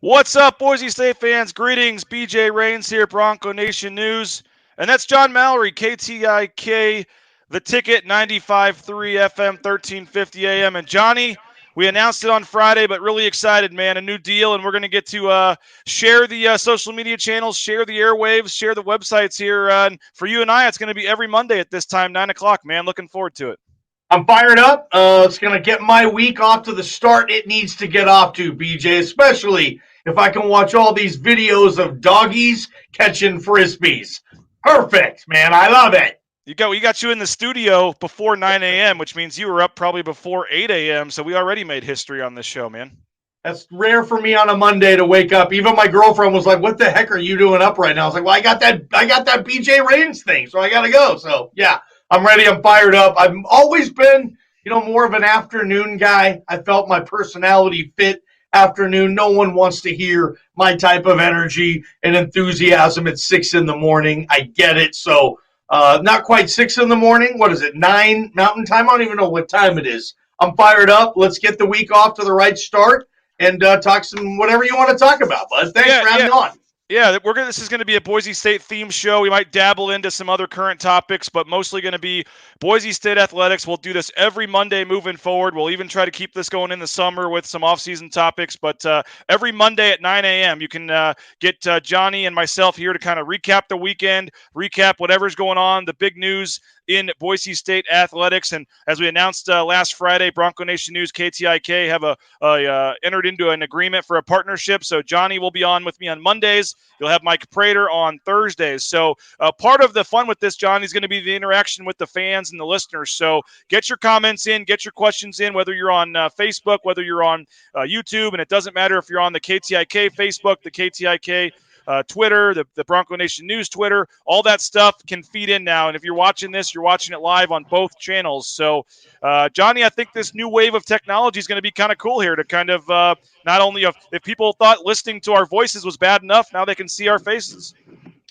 What's up, Boise State fans? Greetings. BJ Rains here, Bronco Nation News. And that's John Mallory, KTIK, The Ticket, 95.3 FM, 1350 AM. And Johnny, we announced it on Friday, but really excited, man. A new deal, and we're going to get to share the social media channels, share the airwaves, share the websites here. And for you and I, it's going to be every Monday at this time, 9 o'clock, man. Looking forward to it. I'm fired up. It's going to get my week off to the start it needs to get off to, BJ, especially if I can watch all these videos of doggies catching frisbees. Perfect, man. I love it. We got you in the studio before 9 a.m., which means you were up probably before 8 a.m., so we already made history on this show, man. That's rare for me on a Monday to wake up. Even my girlfriend was like, "What the heck are you doing up right now?" I was like, "Well, I got that BJ Rains thing, so I got to go." So, yeah, I'm ready. I'm fired up. I've always been, more of an afternoon guy. I felt my personality fit afternoon. No one wants to hear my type of energy and enthusiasm at 6 in the morning. I get it. So, not quite 6 in the morning. What is it? 9 Mountain Time? I don't even know what time it is. I'm fired up. Let's get the week off to the right start and talk some whatever you want to talk about, bud. Thanks for having me on. Yeah, this is going to be a Boise State themed show. We might dabble into some other current topics, but mostly going to be Boise State athletics. We'll do this every Monday moving forward. We'll even try to keep this going in the summer with some off-season topics. But every Monday at 9 a.m., you can get Johnny and myself here to kind of recap the weekend, recap whatever's going on, the big news in Boise State athletics. And as we announced last Friday, Bronco Nation News, KTIK have entered into an agreement for a partnership. So Johnny will be on with me on Mondays. You'll have Mike Prater on Thursdays. So part of the fun with this, Johnny, is going to be the interaction with the fans and the listeners. So get your comments in, get your questions in, whether you're on Facebook, whether you're on YouTube, and it doesn't matter if you're on the KTIK Facebook, the KTIK Twitter, the Bronco Nation News Twitter, all that stuff can feed in now. And if you're watching this, you're watching it live on both channels. So, Johnny, I think this new wave of technology is going to be kind of cool here to kind of not only if people thought listening to our voices was bad enough, now they can see our faces.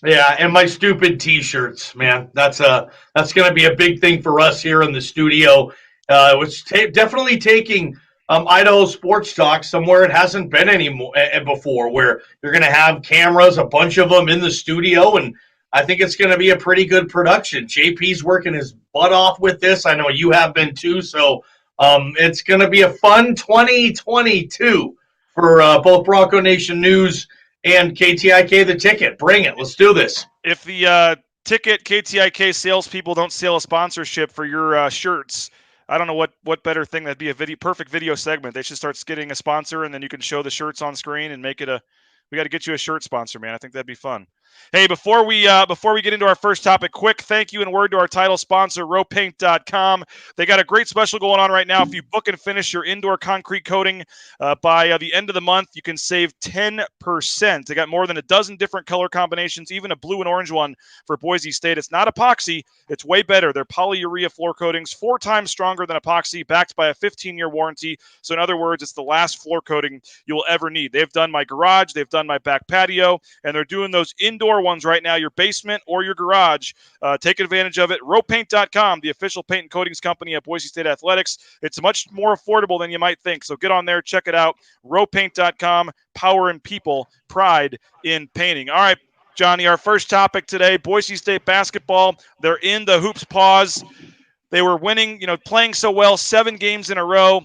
Yeah, and my stupid T-shirts, man. That's going to be a big thing for us here in the studio. It's definitely taking Idaho Sports Talk somewhere it hasn't been anymore before, where you're going to have cameras, a bunch of them in the studio, and I think it's going to be a pretty good production. JP's working his butt off with this. I know you have been too, so it's going to be a fun 2022 for both Bronco Nation News and KTIK, the ticket. Bring it. Let's do this. If the ticket KTIK salespeople don't sell a sponsorship for your shirts, I don't know what better thing that'd be. Perfect video segment. They should start getting a sponsor, and then you can show the shirts on screen and make it we got to get you a shirt sponsor, man. I think that'd be fun. Hey, before we get into our first topic, quick thank you and word to our title sponsor, rowpaint.com. They got a great special going on right now. If you book and finish your indoor concrete coating by the end of the month, you can save 10%. They got more than a dozen different color combinations, even a blue and orange one for Boise State. It's not epoxy. It's way better. They're polyurea floor coatings, 4 times stronger than epoxy, backed by a 15-year warranty. So in other words, it's the last floor coating you will ever need. They've done my garage. They've done my back patio, and they're doing those indoor ones right now, your basement or your garage. Take advantage of it. Rowpaint.com, the official paint and coatings company at Boise State Athletics. It's much more affordable than you might think. So get on there, check it out. Rowpaint.com, power in people, pride in painting. All right, Johnny, our first topic today, Boise State basketball. They're in the hoops pause. They were winning, playing so well, 7 games in a row.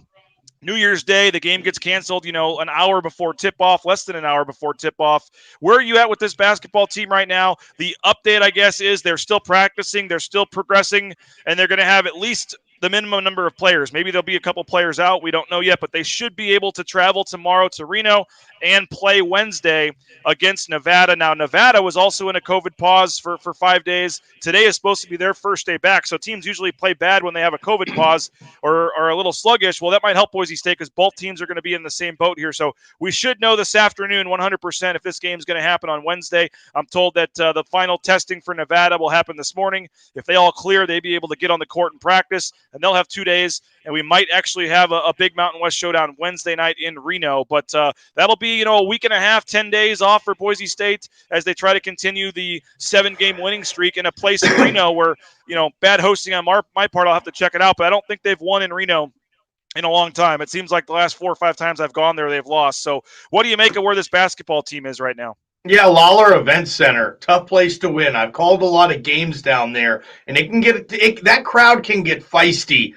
New Year's Day, the game gets canceled, an hour before tip-off, less than an hour before tip-off. Where are you at with this basketball team right now? The update, I guess, is they're still practicing, they're still progressing, and they're going to have at least the minimum number of players. Maybe there'll be a couple players out. We don't know yet, but they should be able to travel tomorrow to Reno and play Wednesday against Nevada. Now, Nevada was also in a COVID pause for 5 days. Today is supposed to be their first day back, so teams usually play bad when they have a COVID pause or are a little sluggish. Well, that might help Boise State because both teams are going to be in the same boat here. So we should know this afternoon 100% if this game is going to happen on Wednesday. I'm told that the final testing for Nevada will happen this morning. If they all clear, they'd be able to get on the court and practice, and they'll have 2 days, and we might actually have a big Mountain West showdown Wednesday night in Reno. But that'll be, a week and a half, 10 days off for Boise State as they try to continue the 7-game winning streak in a place in Reno where, bad hosting on my part, I'll have to check it out, but I don't think they've won in Reno in a long time. It seems like the last 4 or 5 times I've gone there, they've lost. So what do you make of where this basketball team is right now? Yeah, Lawler Event Center, tough place to win. I've called a lot of games down there, and that crowd can get feisty.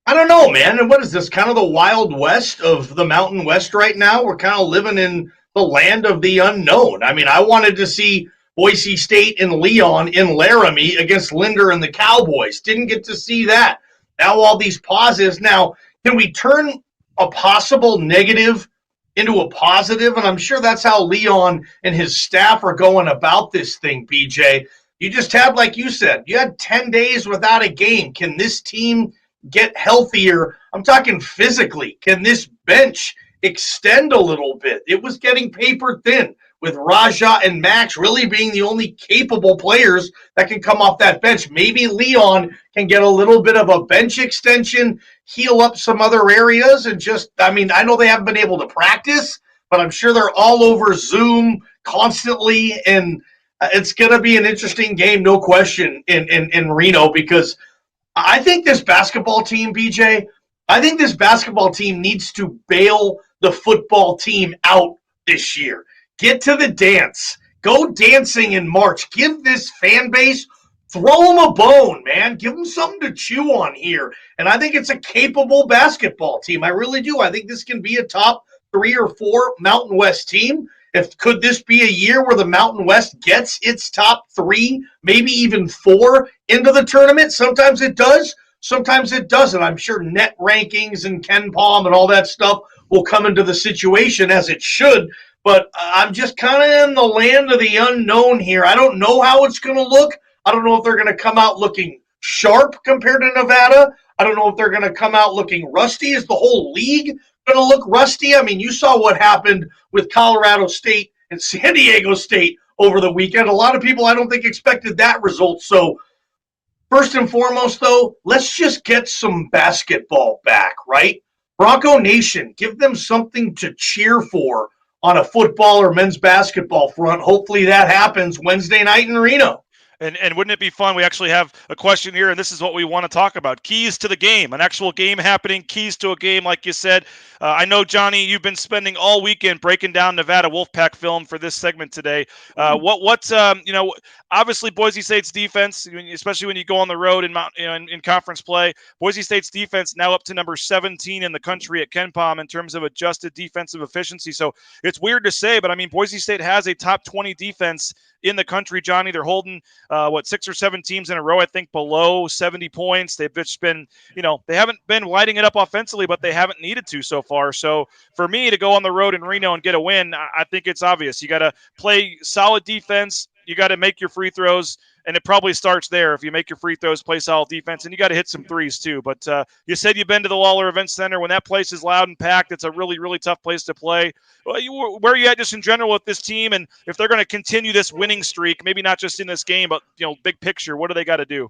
I don't know, man. And what is this? Kind of the Wild West of the Mountain West right now? We're kind of living in the land of the unknown. I mean, I wanted to see Boise State and Leon in Laramie against Linder and the Cowboys. Didn't get to see that. Now all these positives. Now, can we turn a possible negative into a positive? And I'm sure that's how Leon and his staff are going about this thing, BJ. You just had, like you said, you had 10 days without a game. Can this team get healthier? I'm talking physically. Can this bench extend a little bit? It was getting paper thin with Raja and Max really being the only capable players that can come off that bench. Maybe Leon can get a little bit of a bench extension, heal up some other areas, and I know they haven't been able to practice, but I'm sure they're all over Zoom constantly, and it's going to be an interesting game, no question, in Reno, because I think this basketball team, BJ, needs to bail the football team out this year. Get to the dance. Go dancing in March. Give this fan base, throw them a bone, man. Give them something to chew on here. And I think it's a capable basketball team. I really do. I think this can be a top 3 or 4 Mountain West team. Could this be a year where the Mountain West gets its top 3, maybe even 4 into the tournament? Sometimes it does. Sometimes it doesn't. I'm sure net rankings and Ken Palm and all that stuff will come into the situation as it should. But I'm just kind of in the land of the unknown here. I don't know how it's going to look. I don't know if they're going to come out looking sharp compared to Nevada. I don't know if they're going to come out looking rusty. Is the whole league going to look rusty? I mean, you saw what happened with Colorado State and San Diego State over the weekend. A lot of people, I don't think, expected that result. So first and foremost, though, let's just get some basketball back, right? Bronco Nation, give them something to cheer for on a football or men's basketball front. Hopefully that happens Wednesday night in Reno. And wouldn't it be fun? We actually have a question here, and this is what we want to talk about. Keys to the game, an actual game happening, keys to a game, like you said. I know, Johnny, you've been spending all weekend breaking down Nevada Wolfpack film for this segment today. Obviously Boise State's defense, especially when you go on the road in conference play, Boise State's defense now up to number 17 in the country at KenPom in terms of adjusted defensive efficiency. So it's weird to say, but I mean, Boise State has a top 20 defense in the country, Johnny. They're holding 6 or 7 teams in a row, I think, below 70 points. They've just been, they haven't been lighting it up offensively, but they haven't needed to so far. So for me to go on the road in Reno and get a win, I think it's obvious. You got to play solid defense. You got to make your free throws, and it probably starts there. If you make your free throws, play solid defense, and you got to hit some threes too. But you said you've been to the Lawler Event Center. When that place is loud and packed, it's a really, really tough place to play. Where are you at just in general with this team, and if they're going to continue this winning streak, maybe not just in this game, but big picture, what do they got to do?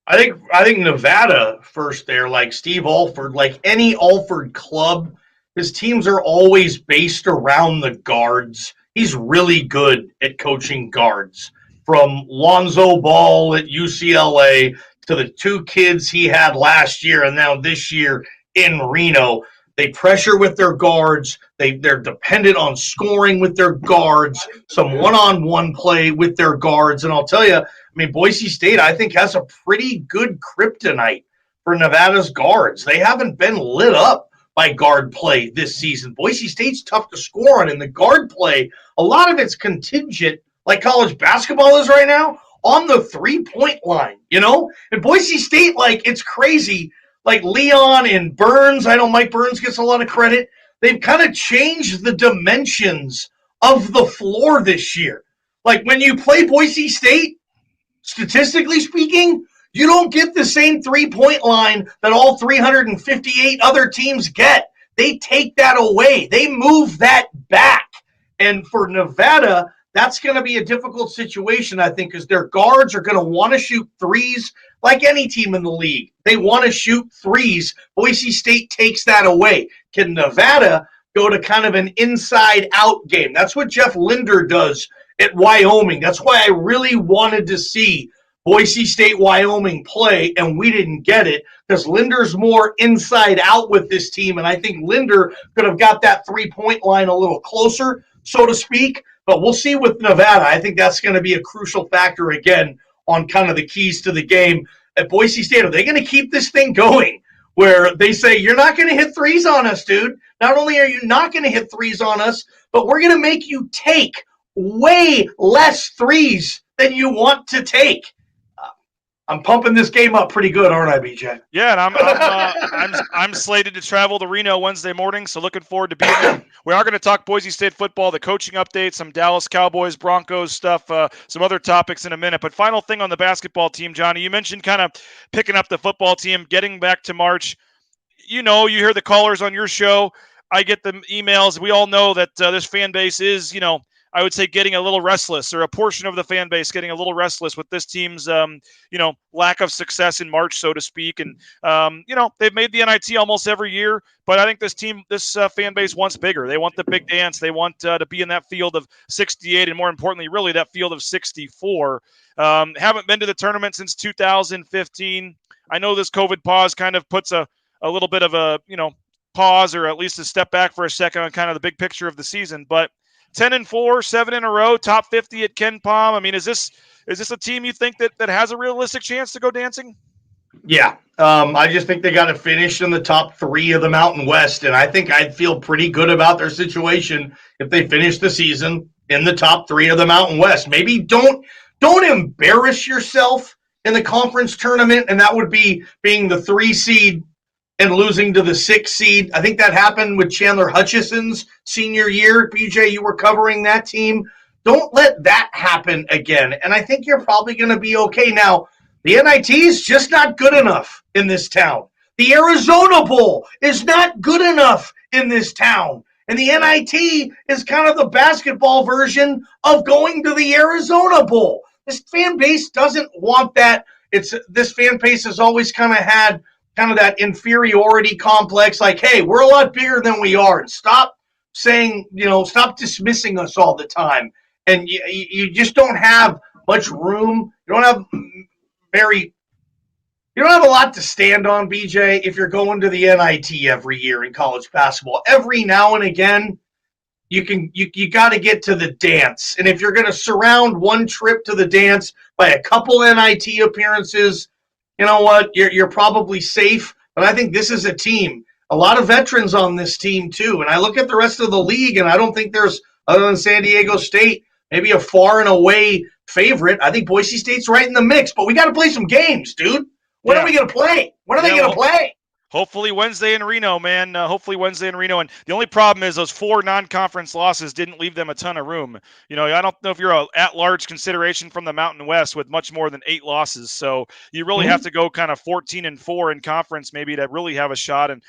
I think Nevada first there, like Steve Alford, like any Alford club, his teams are always based around the guards. He's really good at coaching guards. From Lonzo Ball at UCLA to the 2 kids he had last year and now this year in Reno, they pressure with their guards. They're dependent on scoring with their guards, some one-on-one play with their guards. And I'll tell you, Boise State, I think, has a pretty good kryptonite for Nevada's guards. They haven't been lit up by guard play this season. Boise State's tough to score on, and the guard play, a lot of it's contingent, like college basketball is right now, on the 3-point line, And Boise State, it's crazy. Like Leon and Burns, I know Mike Burns gets a lot of credit. They've kind of changed the dimensions of the floor this year. Like when you play Boise State, statistically speaking, you don't get the same 3-point line that all 358 other teams get. They take that away. They move that back. And for Nevada, that's going to be a difficult situation, I think, because their guards are going to want to shoot threes like any team in the league. They want to shoot threes. Boise State takes that away. Can Nevada go to kind of an inside-out game? That's what Jeff Linder does at Wyoming. That's why I really wanted to see Boise State, Wyoming play, and we didn't get it because Linder's more inside out with this team. And I think Linder could have got that 3-point line a little closer, so to speak. But we'll see with Nevada. I think that's going to be a crucial factor again on kind of the keys to the game. At Boise State, are they going to keep this thing going where they say, you're not going to hit threes on us, dude? Not only are you not going to hit threes on us, but we're going to make you take way less threes than you want to take. I'm pumping this game up pretty good, aren't I, BJ? Yeah, and I'm slated to travel to Reno Wednesday morning, so looking forward to being there. We are going to talk Boise State football, the coaching updates, some Dallas Cowboys, Broncos stuff, some other topics in a minute. But final thing on the basketball team, Johnny, you mentioned kind of picking up the football team, getting back to March. You know, you hear the callers on your show. I get the emails. We all know that this fan base is, I would say getting a little restless, or a portion of the fan base getting a little restless with this team's, lack of success in March, so to speak. And, they've made the NIT almost every year, but I think this fan base wants bigger. They want the big dance. They want to be in that field of 68, and more importantly, really that field of 64. Haven't been to the tournament since 2015. I know this COVID pause kind of puts a little bit of a, pause, or at least a step back for a second on kind of the big picture of the season, but 10-4, 7 in a row, top 50 at Ken Pom. I mean, is this a team you think that has a realistic chance to go dancing? Yeah. I just think they got to finish in the top 3 of the Mountain West, and I think I'd feel pretty good about their situation if they finish the season in the top 3 of the Mountain West. Maybe don't embarrass yourself in the conference tournament, and that would be being the 3 seed and losing to the 6 seed. I think that happened with Chandler Hutchison's senior year. BJ, you were covering that team. Don't let that happen again. And I think you're probably going to be okay. Now, the NIT is just not good enough in this town. The Arizona Bowl is not good enough in this town. And the NIT is kind of the basketball version of going to the Arizona Bowl. This fan base doesn't want that. This fan base has always kind of had kind of that inferiority complex, like, hey, we're a lot bigger than we are, and stop saying, stop dismissing us all the time. And you just don't have much room. You don't have a lot to stand on, BJ, if you're going to the NIT every year in college basketball. Every now and again, you got to get to the dance. And if you're going to surround one trip to the dance by a couple NIT appearances, you know what? You're probably safe, but I think this is a team. A lot of veterans on this team, too. And I look at the rest of the league, and I don't think there's, other than San Diego State, maybe a far and away favorite. I think Boise State's right in the mix, but we got to play some games, dude. When are we going to play? When are they going to play? Hopefully Wednesday in Reno, man. Hopefully Wednesday in Reno. And the only problem is those 4 non-conference losses didn't leave them a ton of room. I don't know if you're an at-large consideration from the Mountain West with much more than 8 losses. So you really have to go kind of 14-4 in conference maybe to really have a shot. And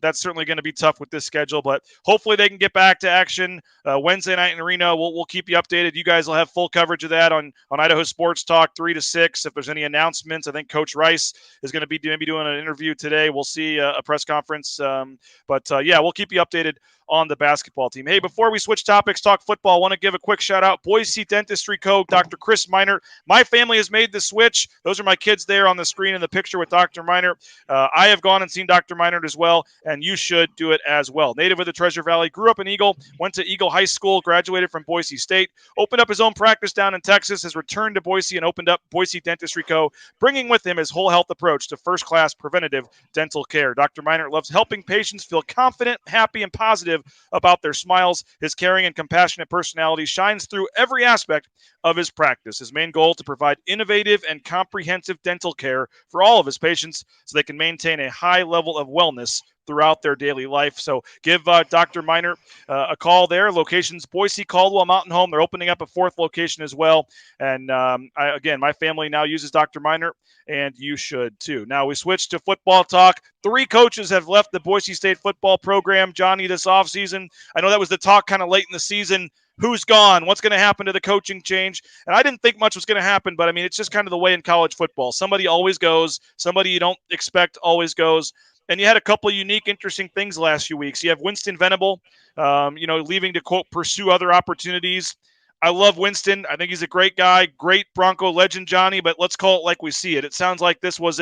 that's certainly going to be tough with this schedule. But hopefully they can get back to action Wednesday night in Reno. We'll keep you updated. You guys will have full coverage of that on Idaho Sports Talk 3 to 6. If there's any announcements, I think Coach Rice is going to be maybe doing an interview today. We'll see a press conference. But we'll keep you updated on the basketball team. Hey, before we switch topics, talk football, I want to give a quick shout out. Boise Dentistry Co., Dr. Chris Minert. My family has made the switch. Those are my kids there on the screen in the picture with Dr. Minert. I have gone and seen Dr. Minert as well, and you should do it as well. Native of the Treasure Valley, grew up in Eagle, went to Eagle High School, graduated from Boise State, opened up his own practice down in Texas, has returned to Boise and opened up Boise Dentistry Co., bringing with him his whole health approach to first-class preventative dental care. Dr. Minert loves helping patients feel confident, happy, and positive about their smiles. His caring and compassionate personality shines through every aspect of his practice. His main goal to provide innovative and comprehensive dental care for all of his patients so they can maintain a high level of wellness throughout their daily life. So give Dr. Minert a call there. Locations Boise, Caldwell, Mountain Home. They're opening up a 4th location as well. And my family now uses Dr. Minert, and you should too. Now we switch to football talk. 3 coaches have left the Boise State football program, Johnny, this offseason. I know that was the talk kind of late in the season. Who's gone? What's going to happen to the coaching change? And I didn't think much was going to happen, but I mean, it's just kind of the way in college football. Somebody always goes. Somebody you don't expect always goes. And you had a couple of unique, interesting things the last few weeks. You have Winston Venable, leaving to, quote, pursue other opportunities. I love Winston. I think he's a great guy, great Bronco legend, Johnny, but let's call it like we see it. It sounds like this was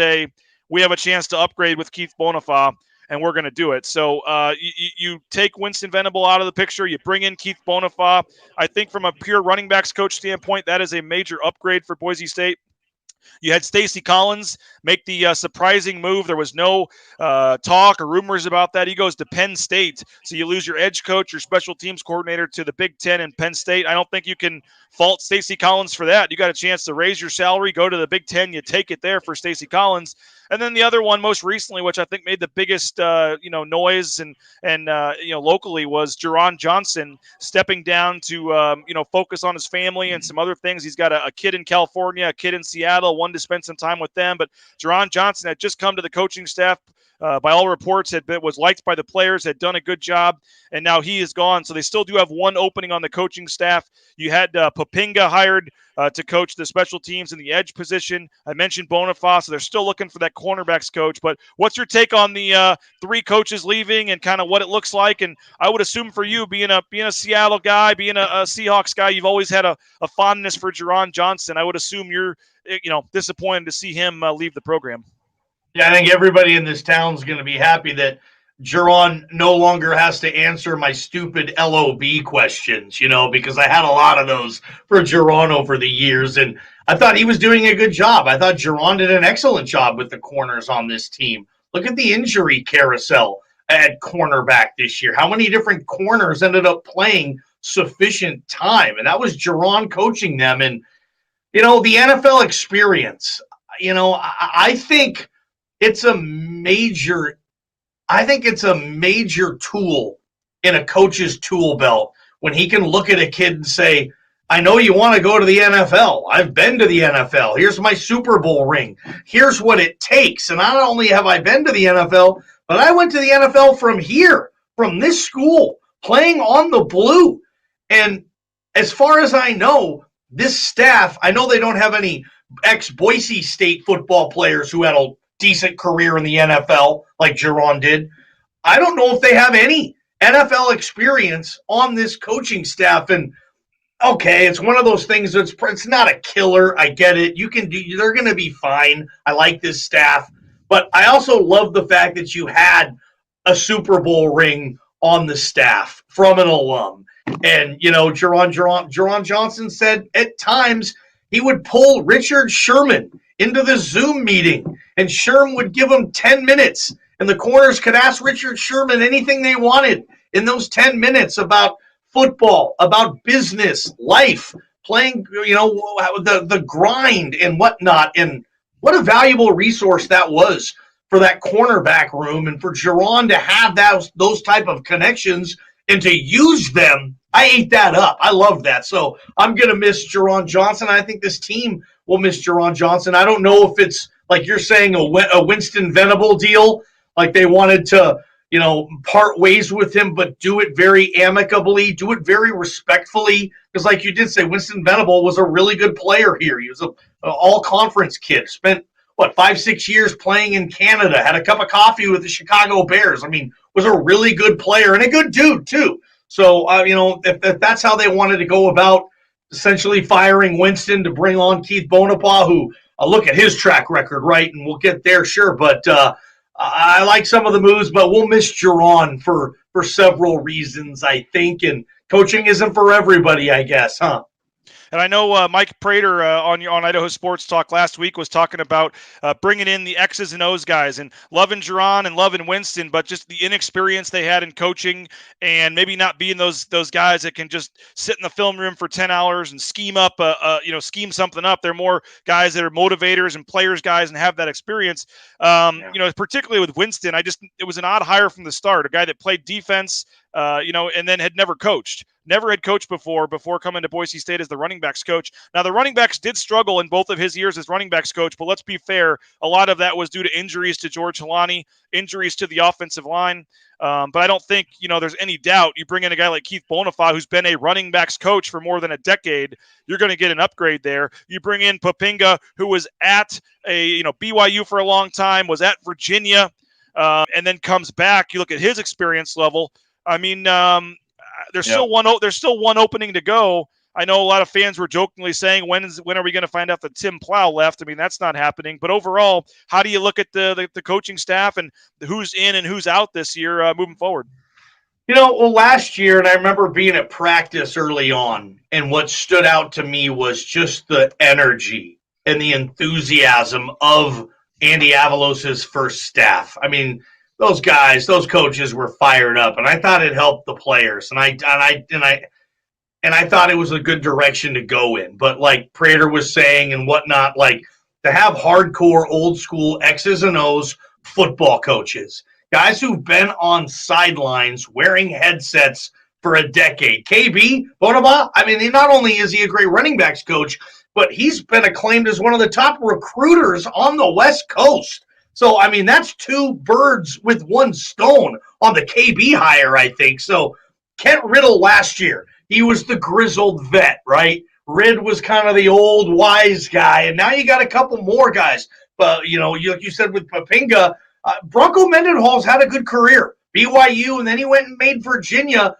we have a chance to upgrade with Keith Boniface, and we're going to do it. So you take Winston Venable out of the picture, you bring in Keith Boniface. I think from a pure running backs coach standpoint, that is a major upgrade for Boise State. You had Stacy Collins make the surprising move. There was no talk or rumors about that. He goes to Penn State. So you lose your edge coach, your special teams coordinator to the Big Ten and Penn State. I don't think you can fault Stacy Collins for that. You got a chance to raise your salary, go to the Big Ten, you take it there for Stacy Collins. And then the other one, most recently, which I think made the biggest noise and locally, was Jerron Johnson stepping down to focus on his family and some other things. He's got a kid in California, a kid in Seattle, wanted to spend some time with them. But Jerron Johnson had just come to the coaching staff. By all reports, was liked by the players, had done a good job, and now he is gone. So they still do have one opening on the coaching staff. You had Papinga hired to coach the special teams in the edge position. I mentioned Boniface, so they're still looking for that cornerbacks coach. But what's your take on the three coaches leaving and kind of what it looks like? And I would assume for you, being a Seattle guy, being a Seahawks guy, you've always had a fondness for Jerron Johnson. I would assume you're disappointed to see him leave the program. Yeah, I think everybody in this town is going to be happy that Jerron no longer has to answer my stupid LOB questions, because I had a lot of those for Jerron over the years, and I thought he was doing a good job. I thought Jerron did an excellent job with the corners on this team. Look at the injury carousel at cornerback this year. How many different corners ended up playing sufficient time? And that was Jerron coaching them. And, the NFL experience, I think it's a major tool in a coach's tool belt when he can look at a kid and say, I know you want to go to the NFL. I've been to the NFL. Here's my Super Bowl ring. Here's what it takes. And not only have I been to the NFL, but I went to the NFL from here, from this school, playing on the blue. And as far as I know, this staff, I know they don't have any ex-Boise State football players who had a decent career in the NFL like Jerron did. I don't know if they have any NFL experience on this coaching staff. And okay, it's one of those things that's it's not a killer. I get it. They're going to be fine. I like this staff. But I also love the fact that you had a Super Bowl ring on the staff from an alum. And, Jerron Johnson said at times he would pull Richard Sherman into the Zoom meeting, and Sherm would give them 10 minutes, and the corners could ask Richard Sherman anything they wanted in those 10 minutes about football, about business, life, playing, the grind and whatnot. And what a valuable resource that was for that cornerback room, and for Jerron to have those type of connections and to use them. I ate that up. I love that. So I'm going to miss Jerron Johnson. I think this team will miss Jerron Johnson. I don't know if it's, like you're saying, a Winston Venable deal, like they wanted to, part ways with him, but do it very amicably, do it very respectfully. Because like you did say, Winston Venable was a really good player here. He was an all-conference kid, spent, 5-6 years playing in Canada, had a cup of coffee with the Chicago Bears. I mean, was a really good player and a good dude, too. So, if that's how they wanted to go about essentially firing Winston to bring on Keith Boniface, who look at his track record, right? And we'll get there, sure. But I like some of the moves, but we'll miss Jerron for several reasons, I think. And coaching isn't for everybody, I guess, huh? And I know Mike Prater on Idaho Sports Talk last week was talking about bringing in the X's and O's guys and loving Jerron and loving Winston, but just the inexperience they had in coaching and maybe not being those guys that can just sit in the film room for 10 hours and scheme something up. They're more guys that are motivators and players guys and have that experience. Particularly with Winston, it was an odd hire from the start, a guy that played defense, and then had never coached. Never had coached before coming to Boise State as the running backs coach. Now, the running backs did struggle in both of his years as running backs coach, but let's be fair, a lot of that was due to injuries to George Helani, injuries to the offensive line. But I don't think, there's any doubt you bring in a guy like Keith Boniface, who's been a running backs coach for more than a decade, you're going to get an upgrade there. You bring in Papinga, who was at BYU for a long time, was at Virginia, and then comes back. You look at his experience level. I mean, there's still one opening to go. I know a lot of fans were jokingly saying, when are we going to find out that Tim Plow left? I mean, that's not happening. But overall, how do you look at the coaching staff and who's in and who's out this year moving forward? Well, last year, and I remember being at practice early on, and what stood out to me was just the energy and the enthusiasm of Andy Avalos' first staff. I mean, those guys, those coaches were fired up, and I thought it helped the players, and I thought it was a good direction to go in. But like Prater was saying and whatnot, like to have hardcore, old school X's and O's football coaches, guys who've been on sidelines wearing headsets for a decade. KB Bonaba, I mean, not only is he a great running backs coach, but he's been acclaimed as one of the top recruiters on the West Coast. So, I mean, that's two birds with one stone on the KB hire, I think. So, Kent Riddle last year, he was the grizzled vet, right? Rid was kind of the old wise guy, and now you got a couple more guys. But, like you said with Papinga, Bronco Mendenhall's had a good career. BYU, and then he went and made Virginia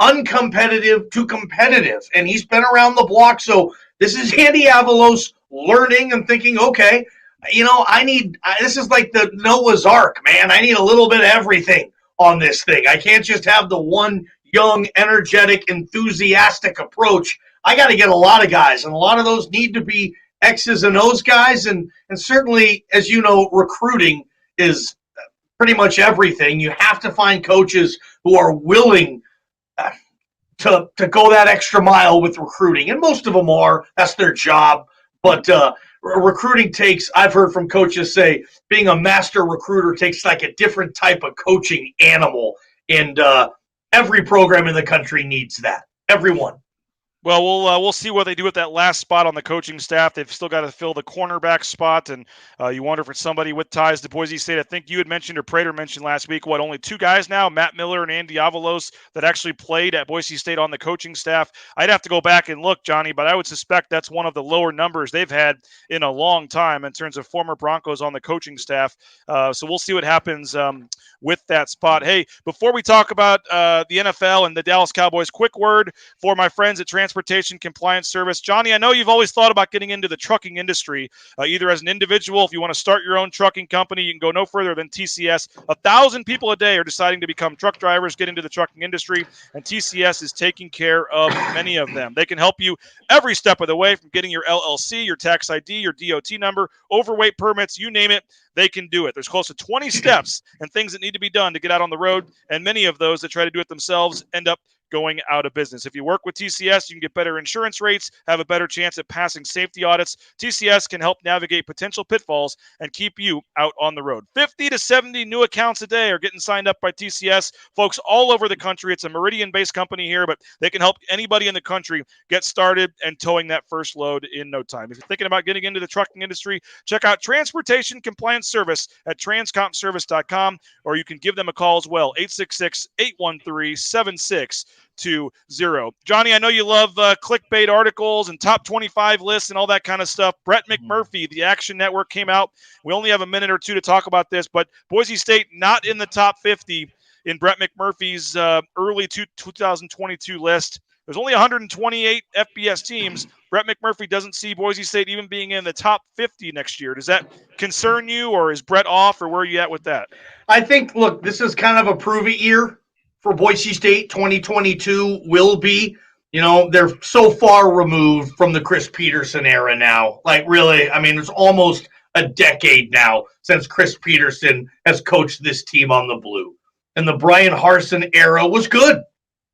uncompetitive to competitive, and he's been around the block. So this is Andy Avalos learning and thinking, okay, this is like the Noah's Ark, man. I need a little bit of everything on this thing. I can't just have the one young, energetic, enthusiastic approach. I got to get a lot of guys, and a lot of those need to be X's and O's guys, and certainly, as you know, recruiting is pretty much everything. You have to find coaches who are willing to go that extra mile with recruiting, and most of them are. That's their job. But recruiting takes, I've heard from coaches say, being a master recruiter takes like a different type of coaching animal, and every program in the country needs that. Everyone. Well, we'll see what they do with that last spot on the coaching staff. They've still got to fill the cornerback spot, and you wonder if it's somebody with ties to Boise State. I think you had mentioned, or Prater mentioned last week, only two guys now, Matt Miller and Andy Avalos, that actually played at Boise State on the coaching staff. I'd have to go back and look, Johnny, but I would suspect that's one of the lower numbers they've had in a long time in terms of former Broncos on the coaching staff. So we'll see what happens with that spot. Hey, before we talk about the NFL and the Dallas Cowboys, quick word for my friends at Transportation Compliance Service. Johnny, I know you've always thought about getting into the trucking industry, either as an individual. If you want to start your own trucking company, you can go no further than TCS. 1,000 people a day are deciding to become truck drivers, get into the trucking industry, and TCS is taking care of many of them. They can help you every step of the way, from getting your LLC, your tax ID, your DOT number, overweight permits, you name it. They can do it. There's close to 20 steps and things that need to be done to get out on the road, and many of those that try to do it themselves end up going out of business. If you work with TCS, you can get better insurance rates, have a better chance at passing safety audits. TCS can help navigate potential pitfalls and keep you out on the road. 50 to 70 new accounts a day are getting signed up by TCS. Folks all over the country. It's a Meridian-based company here, but they can help anybody in the country get started and towing that first load in no time. If you're thinking about getting into the trucking industry, check out Transportation Compliance Service at transcompservice.com, or you can give them a call as well, 866-813-7620. Johnny, I know you love clickbait articles and top 25 lists and all that kind of stuff. Brett McMurphy, the Action Network, came out. We only have a minute or two to talk about this, but Boise State not in the top 50 in Brett McMurphy's early 2022 list. There's only 128 FBS teams. Brett McMurphy doesn't see Boise State even being in the top 50 next year. Does that concern you, or is Brett off, or where are you at with that? I think, look, this is kind of a prove-it year for Boise State. 2022 will be. They're so far removed from the Chris Peterson era now. Like, really, I mean, it's almost a decade now since Chris Peterson has coached this team on the blue. And the Brian Harsin era was good,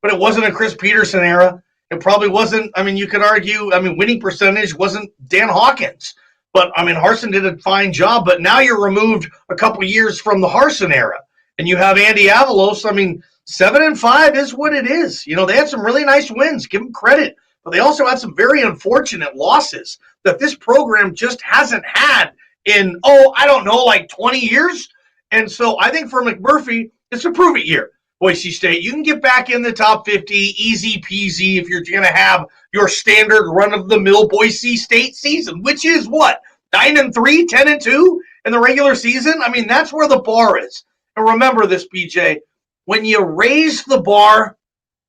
but it wasn't a Chris Peterson era. It probably wasn't. I mean, you could argue, winning percentage wasn't Dan Hawkins. But, Harsin did a fine job. But now you're removed a couple years from the Harsin era. And you have Andy Avalos. 7-5 is what it is. They had some really nice wins. Give them credit. But they also had some very unfortunate losses that this program just hasn't had in, 20 years. And so I think for McMurphy, it's a prove-it year. Boise State, you can get back in the top 50, easy peasy, if you're going to have your standard run-of-the-mill Boise State season, which is what? 9-3, 10-2 in the regular season? That's where the bar is. And remember this, BJ, when you raise the bar,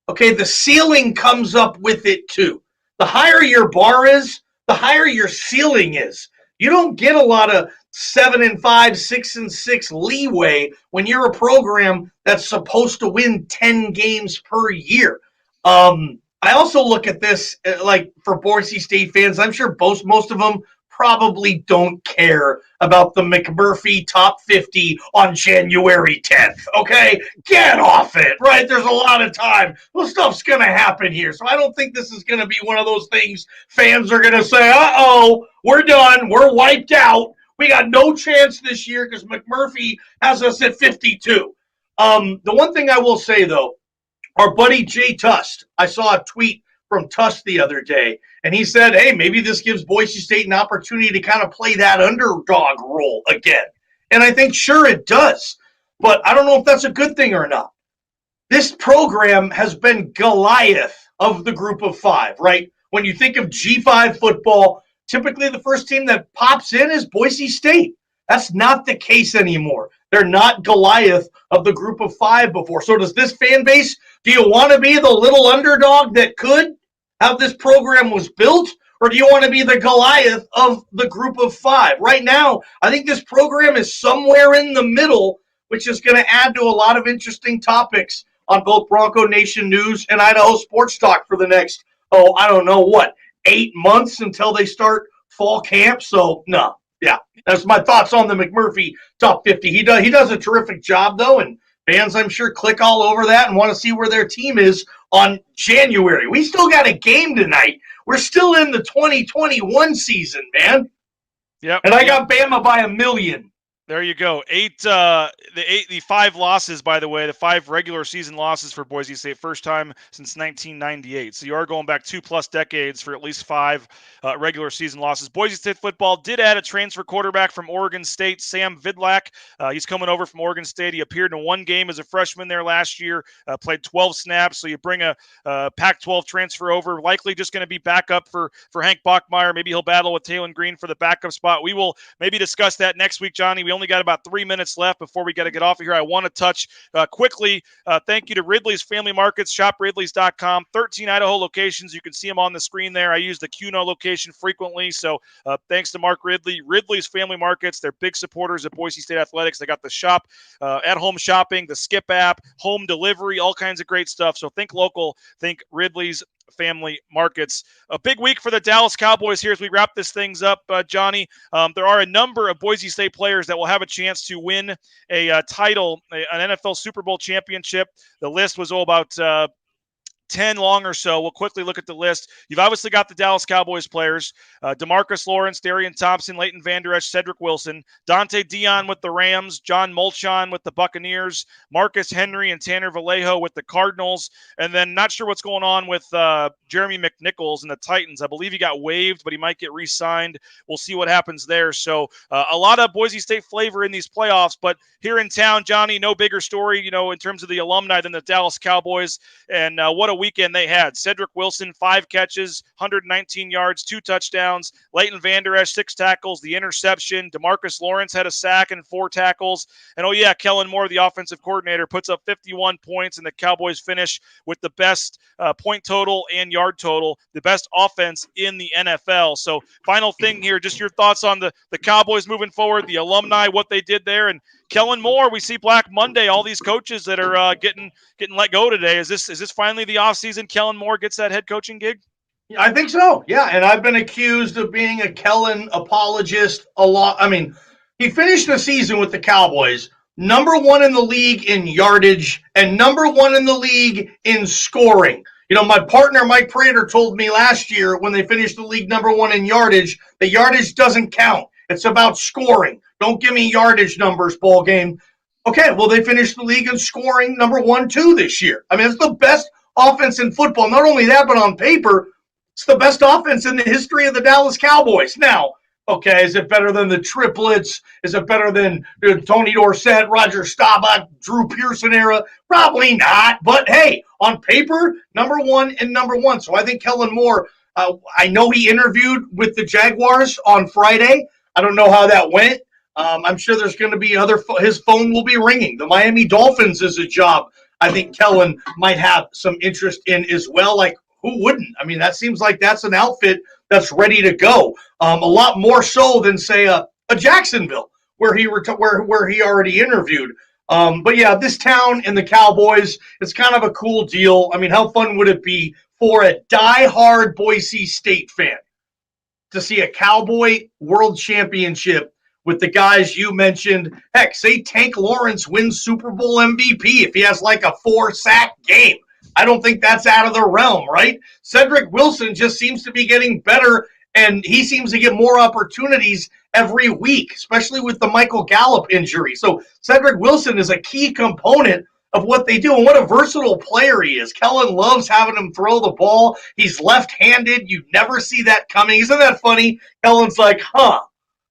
okay, the ceiling comes up with it too. The higher your bar is, the higher your ceiling is. You don't get a lot of 7-5, 6-6 leeway when you're a program that's supposed to win 10 games per year. I also look at this like for Boise State fans. I'm sure most of them probably don't care about the McMurphy top 50 on January 10th. Okay, get off it. Right? There's a lot of time. Well, stuff's gonna happen here, so I don't think this is gonna be one of those things fans are gonna say, "Uh-oh, we're done. We're wiped out. We got no chance this year because McMurphy has us at 52." The one thing I will say though, our buddy Jay Tust, I saw a tweet from Tust the other day, and he said, hey, maybe this gives Boise State an opportunity to kind of play that underdog role again. And I think, sure, it does. But I don't know if that's a good thing or not. This program has been Goliath of the group of five, right? When you think of G5 football, typically the first team that pops in is Boise State. That's not the case anymore. They're not Goliath of the group of five before. So does this fan base, do you want to be the little underdog that could have this program was built? Or do you want to be the Goliath of the group of five? Right now, I think this program is somewhere in the middle, which is going to add to a lot of interesting topics on both Bronco Nation News and Idaho Sports Talk for the next, I don't know what, 8 months until they start fall camp. So, no. Yeah, that's my thoughts on the McMurphy top 50. He does a terrific job, though, and fans, I'm sure, click all over that and want to see where their team is on January. We still got a game tonight. We're still in the 2021 season, man. Yep. And I got Bama by 1 million. There you go. The 5 losses, by the way, the 5 regular season losses for Boise State, first time since 1998. So you are going back 2+ decades for at least 5 regular season losses. Boise State football did add a transfer quarterback from Oregon State, Sam Vidlak. He's coming over from Oregon State. He appeared in 1 game as a freshman there last year, played 12 snaps. So you bring a Pac-12 transfer over, likely just going to be backup for Hank Bachmeier. Maybe he'll battle with Taylon Green for the backup spot. We will maybe discuss that next week, Johnny. We only got about 3 minutes left before we got to get off of here. I want to touch quickly. Thank you to Ridley's Family Markets, shopridleys.com. 13 Idaho locations. You can see them on the screen there. I use the Cuno location frequently, so thanks to Mark Ridley. Ridley's Family Markets, they're big supporters of Boise State Athletics. They got the shop, at-home shopping, the Skip app, home delivery, all kinds of great stuff. So think local, think Ridley's Family Markets. A big week for the Dallas Cowboys here as we wrap this things up, Johnny. There are a number of Boise State players that will have a chance to win a title, an NFL Super Bowl championship. The list was all about 10 long or so. We'll quickly look at the list. You've obviously got the Dallas Cowboys players, DeMarcus Lawrence, Darian Thompson, Leighton Vander Esch, Cedric Wilson, Dante Dion with the Rams, John Molchon with the Buccaneers, Marcus Henry and Tanner Vallejo with the Cardinals, and then not sure what's going on with Jeremy McNichols and the Titans. I believe he got waived, but he might get re-signed. We'll see what happens there. So a lot of Boise State flavor in these playoffs, but here in town, Johnny, no bigger story, in terms of the alumni than the Dallas Cowboys, and what a weekend they had. Cedric Wilson, 5 catches, 119 yards, 2 touchdowns. Leighton Vander Esch, 6 tackles, the interception. DeMarcus Lawrence had a sack and 4 tackles. And, Kellen Moore, the offensive coordinator, puts up 51 points, and the Cowboys finish with the best point total and yard total, the best offense in the NFL. So final thing here, just your thoughts on the Cowboys moving forward, the alumni, what they did there, and Kellen Moore. We see Black Monday, all these coaches that are getting let go today. Is this finally the offseason? Kellen Moore gets that head coaching gig? Yeah, I think so. Yeah, and I've been accused of being a Kellen apologist a lot. I mean, he finished the season with the Cowboys number 1 in the league in yardage and number 1 in the league in scoring. My partner, Mike Prater, told me last year when they finished the league number 1 in yardage, the yardage doesn't count. It's about scoring. Don't give me yardage numbers, ball game. Okay, well, they finished the league in scoring number 1, 2 this year. I mean, it's the best offense in football. Not only that, but on paper, it's the best offense in the history of the Dallas Cowboys. Now, okay, is it better than the triplets? Is it better than Tony Dorsett, Roger Staubach, Drew Pearson era? Probably not. But, hey, on paper, number 1 and number 1. So I think Kellen Moore, I know he interviewed with the Jaguars on Friday. I don't know how that went. I'm sure there's going to be his phone will be ringing. The Miami Dolphins is a job I think Kellen might have some interest in as well. Like, who wouldn't? I mean, that seems like that's an outfit that's ready to go. A lot more so than, say, a Jacksonville, where he where he already interviewed. But yeah, this town and the Cowboys, it's kind of a cool deal. I mean, how fun would it be for a diehard Boise State fan to see a Cowboy World Championship with the guys you mentioned? Heck, say Tank Lawrence wins Super Bowl MVP if he has like a 4-sack game. I don't think that's out of the realm, right? Cedric Wilson just seems to be getting better, and he seems to get more opportunities every week, especially with the Michael Gallup injury. So Cedric Wilson is a key component of what they do, and what a versatile player he is. Kellen loves having him throw the ball. He's left-handed. You never see that coming. Isn't that funny? Kellen's like, oh,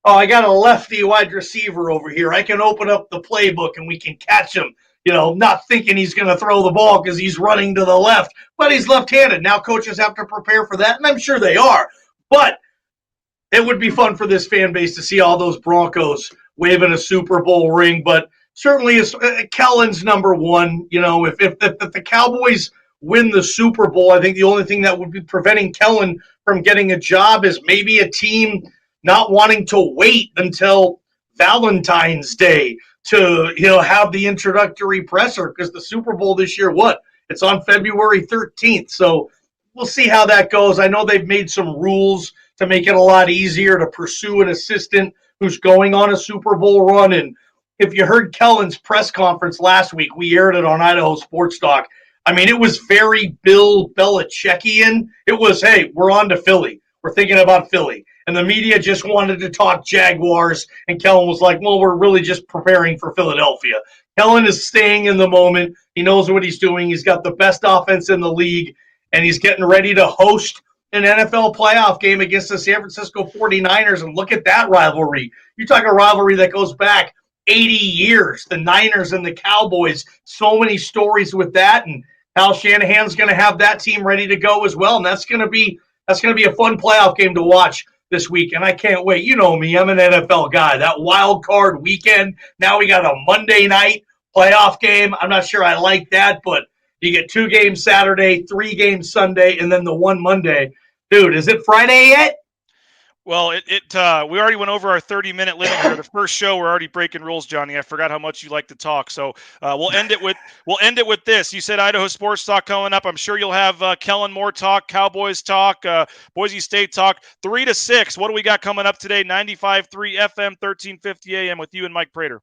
I got a lefty wide receiver over here. I can open up the playbook and we can catch him. Not thinking he's going to throw the ball because he's running to the left, but he's left-handed. Now coaches have to prepare for that, and I'm sure they are. But it would be fun for this fan base to see all those Broncos waving a Super Bowl ring. But certainly Kellen's number one. If the Cowboys win the Super Bowl, I think the only thing that would be preventing Kellen from getting a job is maybe a team not wanting to wait until Valentine's Day to have the introductory presser, because the Super Bowl this year, it's on February 13th. So we'll see how that goes. I know they've made some rules to make it a lot easier to pursue an assistant who's going on a Super Bowl run. And if you heard Kellen's press conference last week, we aired it on Idaho Sports Talk. I mean, it was very Bill Belichickian. It was, hey, we're on to Philly. We're thinking about Philly. And the media just wanted to talk Jaguars, and Kellen was like, well, we're really just preparing for Philadelphia. Kellen is staying in the moment. He knows what he's doing. He's got the best offense in the league, and he's getting ready to host an NFL playoff game against the San Francisco 49ers. And look at that rivalry. You're talking a rivalry that goes back 80 years, the Niners and the Cowboys. So many stories with that, and Kyle Shanahan's going to have that team ready to go as well, and that's going to be a fun playoff game to watch this week, and I can't wait. You know me, I'm an NFL guy. That wild card weekend, now we got a Monday night playoff game. I'm not sure I like that, but you get 2 games Saturday, 3 games Sunday, and then the one Monday. Dude, is it Friday yet? Well, we already went over our 30-minute limit here. The first show, we're already breaking rules, Johnny. I forgot how much you like to talk, so we'll end it with this. You said Idaho Sports Talk coming up. I'm sure you'll have Kellen Moore talk, Cowboys talk, Boise State talk. 3 to 6. What do we got coming up today? 95.3 FM, 1350 AM with you and Mike Prater.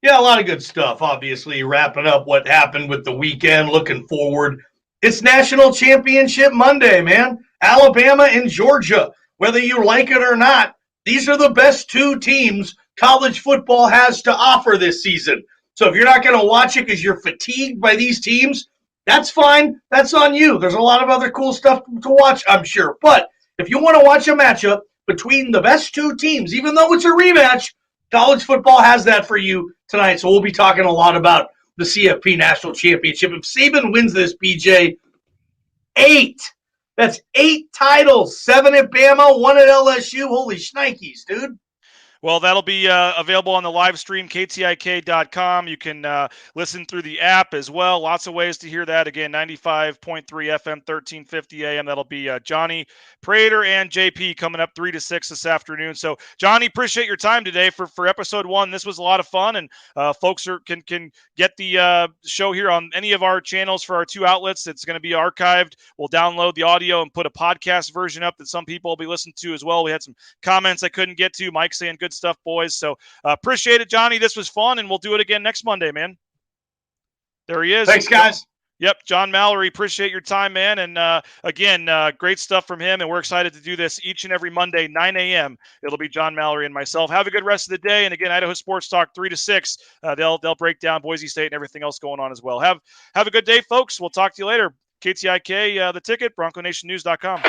Yeah, a lot of good stuff. Obviously, wrapping up what happened with the weekend. Looking forward. It's National Championship Monday, man. Alabama and Georgia. Whether you like it or not, these are the best 2 teams college football has to offer this season. So if you're not going to watch it because you're fatigued by these teams, that's fine. That's on you. There's a lot of other cool stuff to watch, I'm sure. But if you want to watch a matchup between the best 2 teams, even though it's a rematch, college football has that for you tonight. So we'll be talking a lot about the CFP National Championship. If Saban wins this, BJ, 8. That's 8 titles, 7 at Bama, 1 at LSU. Holy shnikes, dude. Well, that'll be available on the live stream, KTIK.com. You can listen through the app as well. Lots of ways to hear that. Again, 95.3 FM, 1350 AM. That'll be Johnny Prater and JP coming up 3 to 6 this afternoon. So, Johnny, appreciate your time today for episode 1. This was a lot of fun, and folks can get the show here on any of our channels for our 2 outlets. It's going to be archived. We'll download the audio and put a podcast version up that some people will be listening to as well. We had some comments I couldn't get to. Mike saying good stuff, boys. So appreciate it, Johnny. This was fun, and we'll do it again next Monday, man. There he is. Thanks, guys. Yep, John Mallory, appreciate your time, man. And again, great stuff from him, and we're excited to do this each and every Monday, 9 a.m. It'll be John Mallory and myself. Have a good rest of the day. And again, Idaho Sports Talk 3 to 6. They'll break down Boise State and everything else going on as well. Have a good day, folks. We'll talk to you later. KTIK, The Ticket, BroncoNationNews.com.